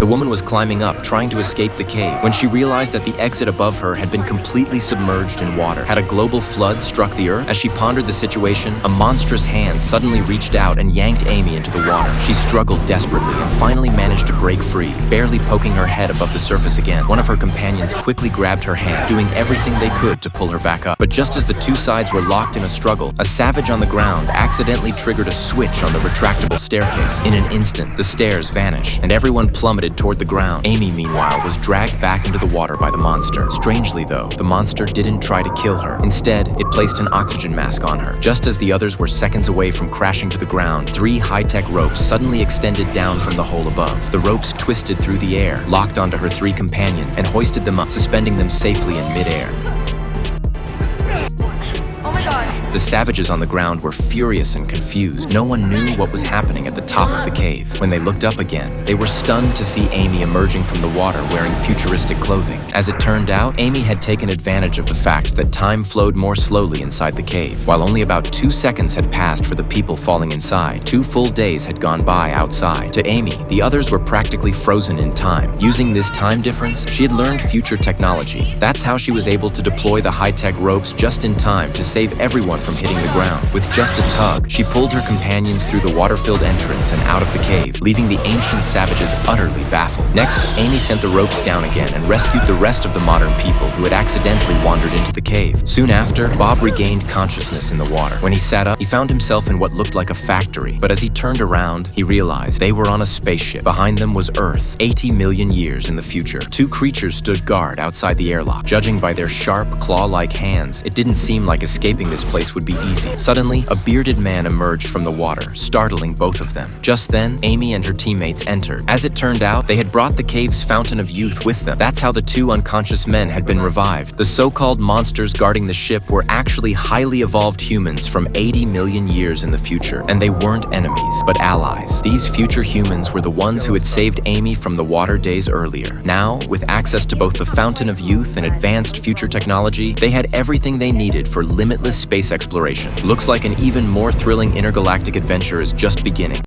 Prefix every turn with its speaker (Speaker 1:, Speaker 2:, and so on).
Speaker 1: The woman was climbing up, trying to escape the cave, when she realized that the exit above her had been completely submerged in water. Had a global flood struck the earth? As she pondered the situation, a monstrous hand suddenly reached out and yanked Amy into the water. She struggled desperately and finally managed to break free, barely poking her head above the surface again. One of her companions quickly grabbed her hand, doing everything they could to pull her back up. But just as the two sides were locked in a struggle, a savage on the ground accidentally triggered a switch on the retractable staircase. In an instant, the stairs vanished, and everyone plummeted toward the ground. Amy, meanwhile, was dragged back into the water by the monster. Strangely, though, the monster didn't try to kill her. Instead, it placed an oxygen mask on her. Just as the others were seconds away from crashing to the ground, 3 high-tech ropes suddenly extended down from the hole above. The ropes twisted through the air, locked onto her 3 companions, and hoisted them up, suspending them safely in midair.
Speaker 2: Oh my god.
Speaker 1: The savages on the ground were furious and confused. No one knew what was happening at the top of the cave. When they looked up again, they were stunned to see Amy emerging from the water wearing futuristic clothing. As it turned out, Amy had taken advantage of the fact that time flowed more slowly inside the cave. While only about 2 seconds had passed for the people falling inside, 2 full days had gone by outside. To Amy, the others were practically frozen in time. Using this time difference, she had learned future technology. That's how she was able to deploy the high-tech ropes just in time to save everyone from hitting the ground. With just a tug, she pulled her companions through the water-filled entrance and out of the cave, leaving the ancient savages utterly baffled. Next, Amy sent the ropes down again and rescued the rest of the modern people who had accidentally wandered into the cave. Soon after, Bob regained consciousness in the water. When he sat up, he found himself in what looked like a factory, but as he turned around, he realized they were on a spaceship. Behind them was Earth, 80 million years in the future. 2 creatures stood guard outside the airlock. Judging by their sharp, claw-like hands, it didn't seem like escaping this place would be easy. Suddenly, a bearded man emerged from the water, startling both of them. Just then, Amy and her teammates entered. As it turned out, they had brought the cave's fountain of youth with them. That's how the 2 unconscious men had been revived. The so-called monsters guarding the ship were actually highly evolved humans from 80 million years in the future, and they weren't enemies, but allies. These future humans were the ones who had saved Amy from the water days earlier. Now, with access to both the fountain of youth and advanced future technology, they had everything they needed for limitless space exploration. Looks like an even more thrilling intergalactic adventure is just beginning.